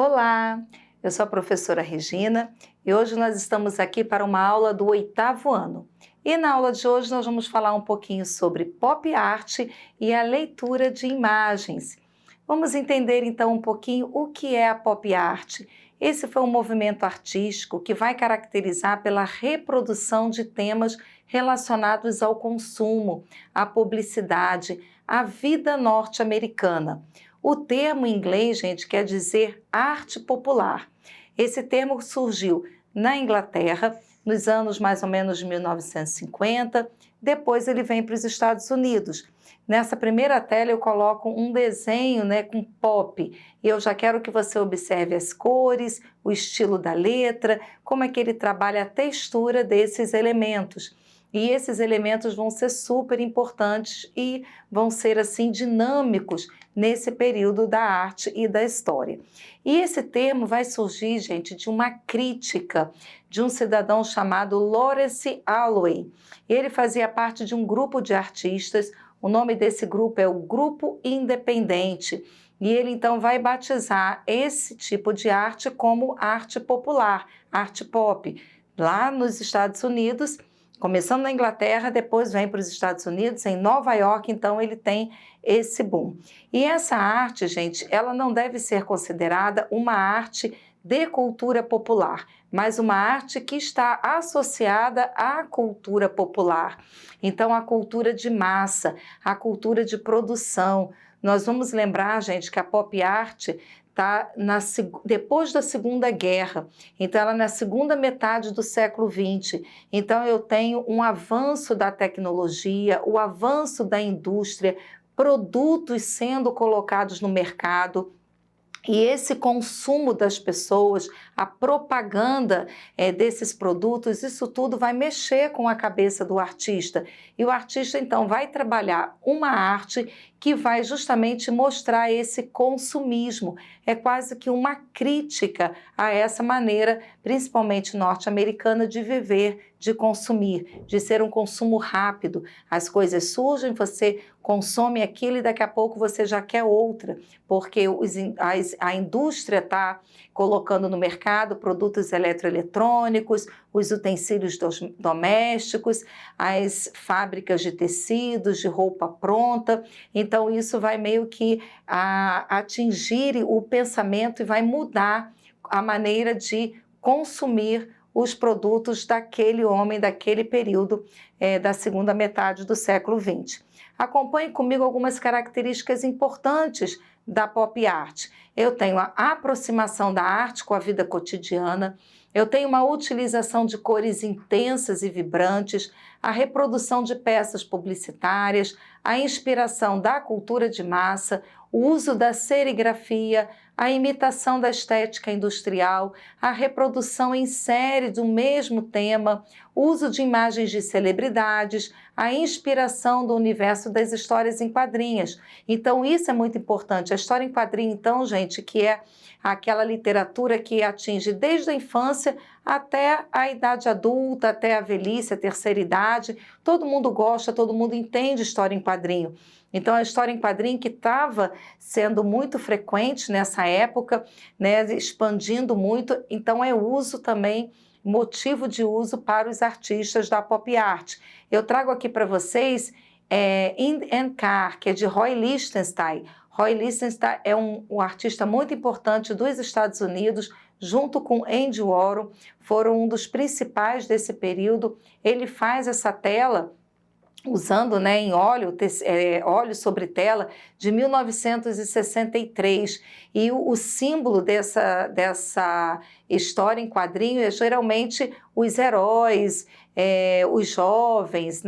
Olá, eu sou a professora Regina e hoje nós estamos aqui para uma aula do 8º ano. E na aula de hoje nós vamos falar um pouquinho sobre pop art e a leitura de imagens. Vamos entender então um pouquinho o que é a pop art. Esse foi um movimento artístico que vai caracterizar pela reprodução de temas relacionados ao consumo, à publicidade, à vida norte-americana. O termo em inglês, gente, quer dizer arte popular. Esse termo surgiu na Inglaterra, nos anos mais ou menos de 1950, depois ele vem para os Estados Unidos. Nessa primeira tela eu coloco um desenho, com pop, e eu já quero que você observe as cores, o estilo da letra, como é que ele trabalha a textura desses elementos. E esses elementos vão ser super importantes e vão ser assim dinâmicos nesse período da arte e da história. E esse termo vai surgir, gente, de uma crítica de um cidadão chamado Lawrence Alloway. Ele fazia parte de um grupo de artistas, o nome desse grupo é o Grupo Independente, e ele então vai batizar esse tipo de arte como arte popular, arte pop. Lá nos Estados Unidos, começando na Inglaterra, depois vem para os Estados Unidos, em Nova York, então ele tem esse boom. E essa arte, gente, ela não deve ser considerada uma arte de cultura popular, mas uma arte que está associada à cultura popular. Então, a cultura de massa, a cultura de produção. Nós vamos lembrar, gente, que a pop art está depois da Segunda Guerra, então ela na segunda metade do século XX. Então eu tenho um avanço da tecnologia, o avanço da indústria, produtos sendo colocados no mercado, e esse consumo das pessoas, a propaganda desses produtos, isso tudo vai mexer com a cabeça do artista. E o artista, então, vai trabalhar uma arte que vai justamente mostrar esse consumismo. É quase que uma crítica a essa maneira, principalmente norte-americana, de viver, de consumir, de ser um consumo rápido. As coisas surgem, você consome aquilo e daqui a pouco você já quer outra, porque a indústria está colocando no mercado produtos eletroeletrônicos, os utensílios domésticos, as fábricas de tecidos, de roupa pronta. Então isso vai meio que atingir o pensamento e vai mudar a maneira de consumir os produtos daquele homem, daquele período da segunda metade do século XX. Acompanhe comigo algumas características importantes da pop art. Eu tenho a aproximação da arte com a vida cotidiana, eu tenho uma utilização de cores intensas e vibrantes, a reprodução de peças publicitárias, a inspiração da cultura de massa, o uso da serigrafia, a imitação da estética industrial, a reprodução em série do mesmo tema, o uso de imagens de celebridades, a inspiração do universo das histórias em quadrinhos. Então isso é muito importante. A história em quadrinho, então, gente, que é aquela literatura que atinge desde a infância até a idade adulta, até a velhice, a terceira idade. Todo mundo gosta, todo mundo entende história em quadrinho. Então, a história em quadrinho que estava sendo muito frequente nessa época, expandindo muito, então é uso também, motivo de uso para os artistas da pop art. Eu trago aqui para vocês In and Car, que é de Roy Lichtenstein. Roy Lichtenstein é um artista muito importante dos Estados Unidos, junto com Andy Warhol, foram um dos principais desse período. Ele faz essa tela usando em óleo sobre tela de 1963, e o símbolo dessa história em quadrinho é geralmente os heróis, os jovens,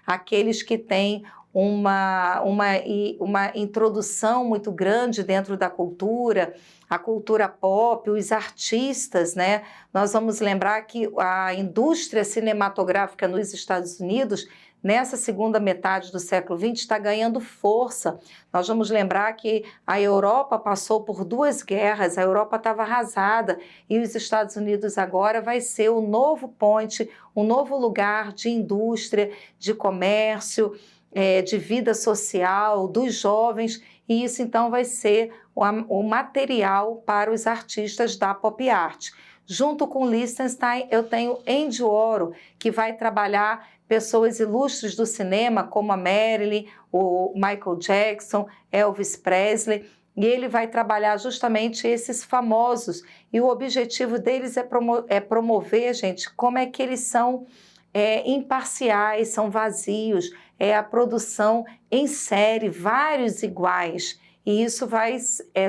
aqueles que têm uma introdução muito grande dentro da cultura, a cultura pop, os artistas, Nós vamos lembrar que a indústria cinematográfica nos Estados Unidos, nessa segunda metade do século XX, está ganhando força. Nós vamos lembrar que a Europa passou por 2 guerras, a Europa estava arrasada, e os Estados Unidos agora vai ser o novo ponte, um novo lugar de indústria, de comércio, de vida social dos jovens, e isso então vai ser o material para os artistas da pop art. Junto com Lichtenstein, eu tenho Andy Warhol, que vai trabalhar pessoas ilustres do cinema, como a Marilyn, o Michael Jackson, Elvis Presley, e ele vai trabalhar justamente esses famosos, e o objetivo deles é promover, gente, como é que eles são imparciais, são vazios, é a produção em série, vários iguais. E isso vai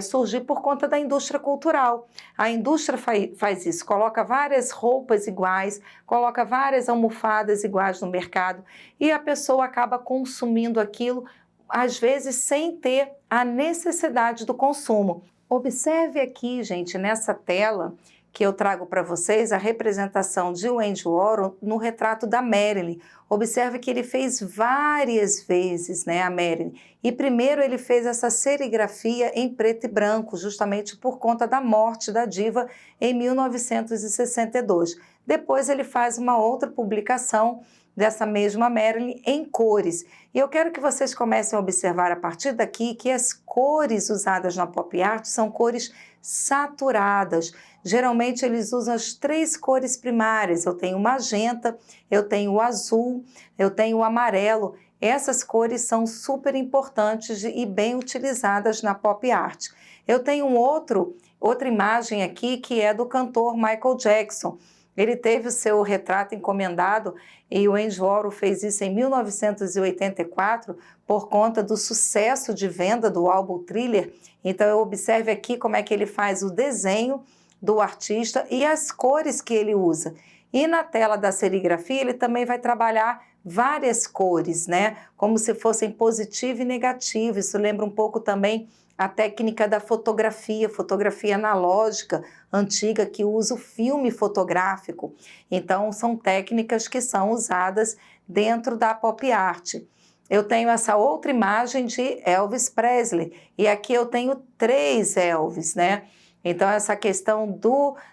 surgir por conta da indústria cultural. A indústria faz isso, coloca várias roupas iguais, coloca várias almofadas iguais no mercado e a pessoa acaba consumindo aquilo, às vezes sem ter a necessidade do consumo. Observe aqui, gente, nessa tela que eu trago para vocês a representação de Andy Warhol no retrato da Marilyn. Observe que ele fez várias vezes, né, a Marilyn. E primeiro ele fez essa serigrafia em preto e branco, justamente por conta da morte da diva em 1962. Depois ele faz uma outra publicação dessa mesma Marilyn em cores. E eu quero que vocês comecem a observar a partir daqui que as cores usadas na pop art são cores saturadas. Geralmente eles usam as 3 cores primárias. Eu tenho o magenta, eu tenho o azul, eu tenho o amarelo. Essas cores são super importantes e bem utilizadas na pop art. Eu tenho outra imagem aqui que é do cantor Michael Jackson. Ele teve o seu retrato encomendado e o Andy Warhol fez isso em 1984 por conta do sucesso de venda do álbum Thriller. Então, eu observe aqui como é que ele faz o desenho do artista e as cores que ele usa. E na tela da serigrafia, ele também vai trabalhar várias cores, né? Como se fossem positivo e negativo. Isso lembra um pouco também a técnica da fotografia analógica antiga que usa o filme fotográfico. Então, são técnicas que são usadas dentro da pop art. Eu tenho essa outra imagem de Elvis Presley e aqui eu tenho 3 Elvis, né? Então, essa questão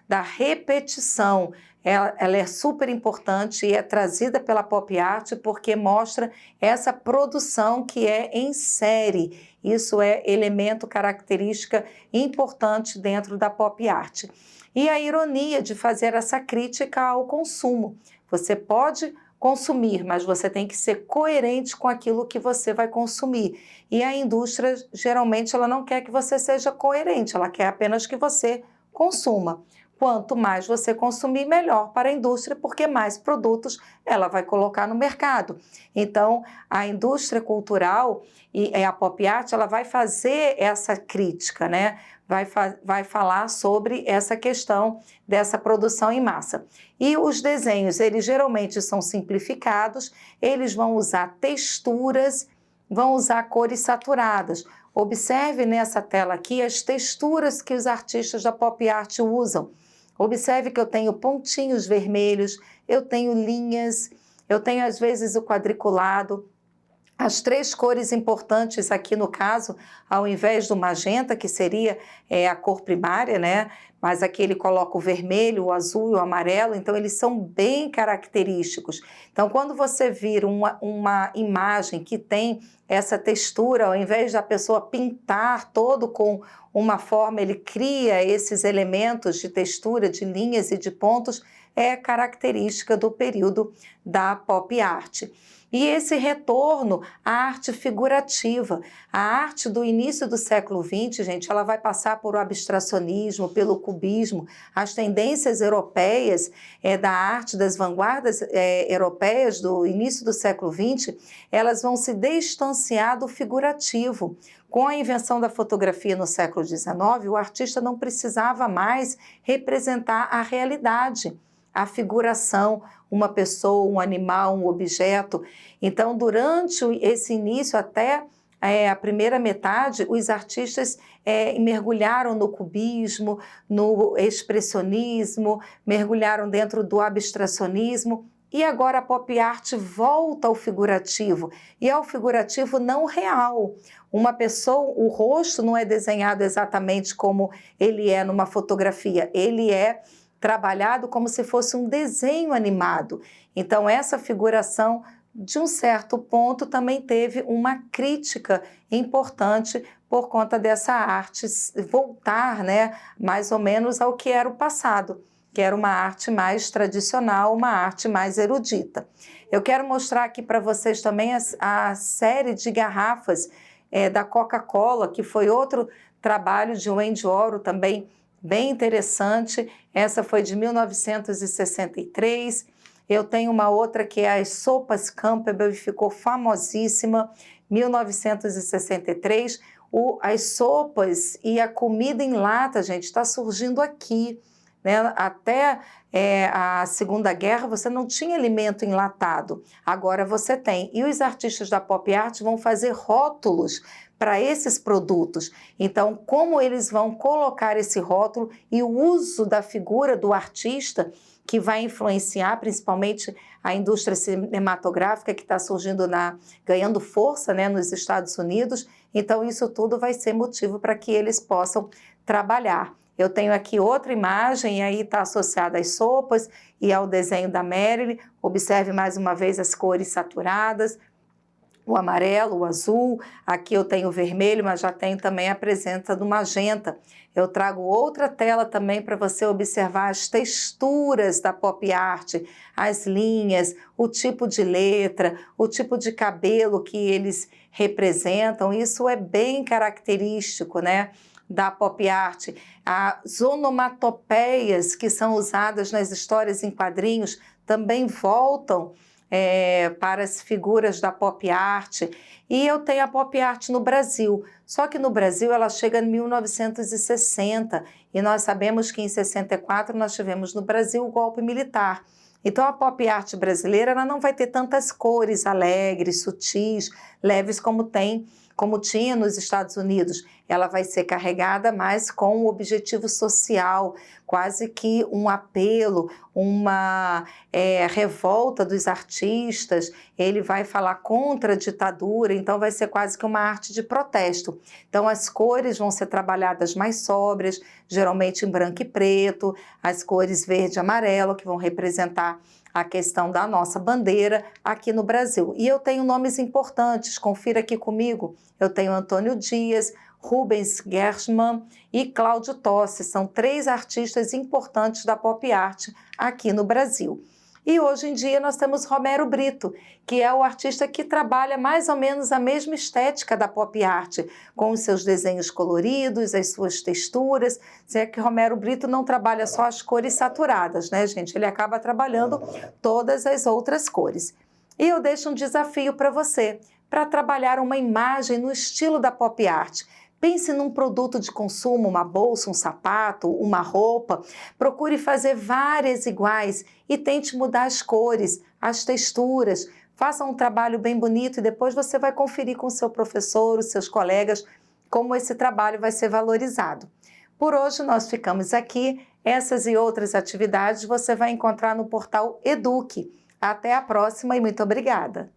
da repetição, ela é super importante e é trazida pela pop art porque mostra essa produção que é em série. Isso é elemento, característica importante dentro da pop art. E a ironia de fazer essa crítica ao consumo. Você pode consumir, mas você tem que ser coerente com aquilo que você vai consumir. E a indústria, geralmente, ela não quer que você seja coerente, ela quer apenas que você consuma. Quanto mais você consumir, melhor para a indústria, porque mais produtos ela vai colocar no mercado. Então, a indústria cultural e a pop art, ela vai fazer essa crítica, né? Vai falar sobre essa questão dessa produção em massa. E os desenhos, eles geralmente são simplificados, eles vão usar texturas, vão usar cores saturadas. Observe nessa tela aqui as texturas que os artistas da pop art usam. Observe que eu tenho pontinhos vermelhos, eu tenho linhas, eu tenho às vezes o quadriculado. As 3 cores importantes aqui no caso, ao invés do magenta, que seria a cor primária, né? Mas aqui ele coloca o vermelho, o azul e o amarelo, então eles são bem característicos. Então, quando você vir uma imagem que tem essa textura, ao invés da pessoa pintar todo com uma forma, ele cria esses elementos de textura, de linhas e de pontos, é característica do período da pop art. E esse retorno à arte figurativa, a arte do início do século XX, gente, ela vai passar por o abstracionismo, pelo cubismo, as tendências europeias da arte, das vanguardas europeias do início do século XX, elas vão se distanciar do figurativo. Com a invenção da fotografia no século XIX, o artista não precisava mais representar a realidade, a figuração, uma pessoa, um animal, um objeto. Então, durante esse início, até a primeira metade, os artistas mergulharam no cubismo, no expressionismo, mergulharam dentro do abstracionismo, e agora a pop art volta ao figurativo, e ao figurativo não real. Uma pessoa, o rosto não é desenhado exatamente como ele é numa fotografia, ele é trabalhado como se fosse um desenho animado. Então, essa figuração de um certo ponto, também teve uma crítica importante por conta dessa arte voltar, né, mais ou menos ao que era o passado, que era uma arte mais tradicional, uma arte mais erudita. Eu quero mostrar aqui para vocês também a série de garrafas da Coca-Cola, que foi outro trabalho de Wendy Oro também bem interessante. Essa foi de 1963. Eu tenho uma outra que é as sopas Campbell, ficou famosíssima, 1963. As sopas e a comida em lata, gente, está surgindo aqui, né? Até a Segunda Guerra você não tinha alimento enlatado, agora você tem. E os artistas da pop art vão fazer rótulos para esses produtos. Então, como eles vão colocar esse rótulo e o uso da figura do artista, que vai influenciar principalmente a indústria cinematográfica que está surgindo, ganhando força, né, nos Estados Unidos. Então, isso tudo vai ser motivo para que eles possam trabalhar. Eu tenho aqui outra imagem, e aí está associada às sopas e ao desenho da Marilyn. Observe mais uma vez as cores saturadas, o amarelo, o azul. Aqui eu tenho o vermelho, mas já tenho também a presença do magenta. Eu trago outra tela também para você observar as texturas da pop art, as linhas, o tipo de letra, o tipo de cabelo que eles representam. Isso é bem característico, né, da pop art. As onomatopeias que são usadas nas histórias em quadrinhos também voltam para as figuras da pop art. E eu tenho a pop art no Brasil, só que no Brasil ela chega em 1960, e nós sabemos que em 64 nós tivemos no Brasil o golpe militar. Então a pop art brasileira ela não vai ter tantas cores alegres, sutis, leves como tinha nos Estados Unidos. Ela vai ser carregada mais com um objetivo social, quase que um apelo, uma revolta dos artistas. Ele vai falar contra a ditadura, então vai ser quase que uma arte de protesto. Então as cores vão ser trabalhadas mais sóbrias, geralmente em branco e preto, as cores verde e amarelo, que vão representar a questão da nossa bandeira aqui no Brasil. E eu tenho nomes importantes, confira aqui comigo. Eu tenho Antônio Dias, Rubens Gershman e Cláudio Tossi. São 3 artistas importantes da pop art aqui no Brasil. E hoje em dia nós temos Romero Brito, que é o artista que trabalha mais ou menos a mesma estética da pop art, com os seus desenhos coloridos, as suas texturas. Se é que Romero Brito não trabalha só as cores saturadas, né, gente? Ele acaba trabalhando todas as outras cores. E eu deixo um desafio para você, para trabalhar uma imagem no estilo da pop art. Pense num produto de consumo, uma bolsa, um sapato, uma roupa. Procure fazer várias iguais e tente mudar as cores, as texturas. Faça um trabalho bem bonito e depois você vai conferir com o seu professor, os seus colegas, como esse trabalho vai ser valorizado. Por hoje nós ficamos aqui. Essas e outras atividades você vai encontrar no portal Eduque. Até a próxima e muito obrigada!